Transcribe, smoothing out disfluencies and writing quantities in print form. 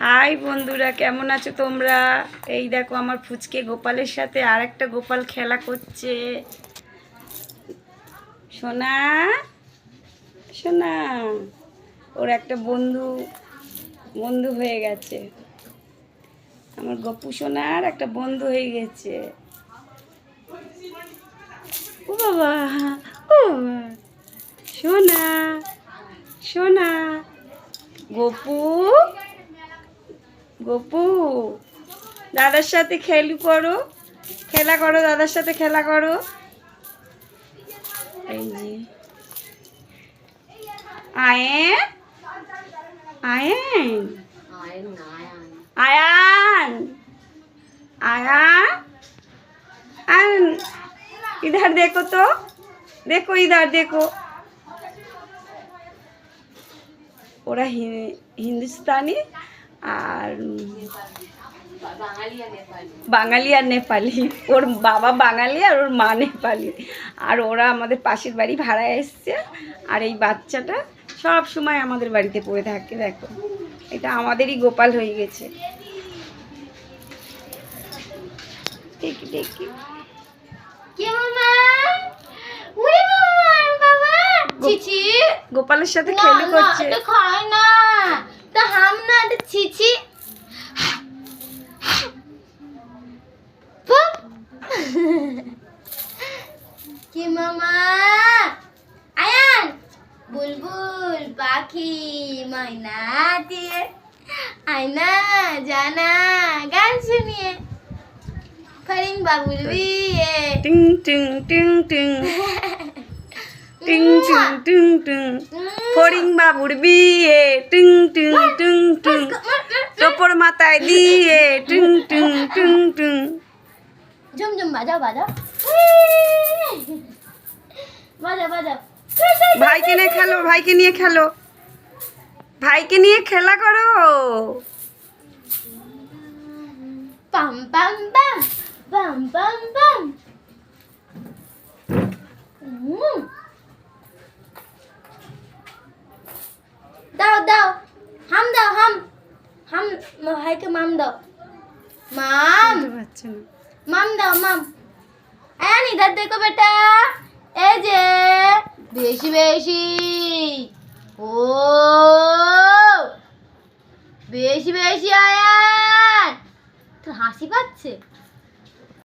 High বন্ধুরা, কেমন আছো তোমরা? এই দেখো আমার ফুচকে গোপালের সাথে আর একটা গোপাল খেলা করছে। সোনা সোনা, ওর একটা বন্ধু বন্ধু হয়ে গেছে। আমার গপু সোনার একটা বন্ধু হয়ে গেছে। ও বাবা, ও বাবা, সোনা সোনা, গপু গপু, দাদার সাথে খেলা করো দাদার সাথে খেলা করো। এই যে আয়েন আয়েন आयान आयान आयन, इधर देखो तो, देखो इधर देखो। ওরা হিন্দুস্তানি আর বাঙালি আর নেপালি। ওর বাবা বাঙালি আর ওর মা নেপালি। আর ওরা আমাদের পাশের বাড়ি ভাড়ায় এসছে। আর এই বাচ্চাটা সব সময় আমাদের বাড়িতে পড়ে থাকে। দেখো, এটা আমাদেরই গোপাল হয়ে গেছে। দেখি দেখি গোপালের সাথে খেলি করছে। কি মামা আয়ান, বুলবুল পাখি ময়না দিয়ে আয়না জানা গান শুনিয়ে ফরিং বাবুল বিয়ে টিং টিং টিং টিং টিং টিং টিং টিং, ফড়িং বাবুর বিয়ে টিং টিং টিং টিং, টোপর মাথায় দিয়ে টিং টিং টিং টিং। ঝুমঝুম বাজাও বাজাও বাজাও বাজাও। ভাইকে নিয়ে খেলো, ভাইকে নিয়ে খেলো, ভাইকে নিয়ে খেলা করো। পাম পাম পাম পাম পাম পাম। দাও দাও, হাম দাও, হাম হাম, ভাইকে মাম দাও, মাম মাম দাও, মাম। আয়ান ইধার দেখো বেটা, এই যে বেশি বেশি, ও বেশি বেশি আয়ান। তোর হাসি পাচ্ছে?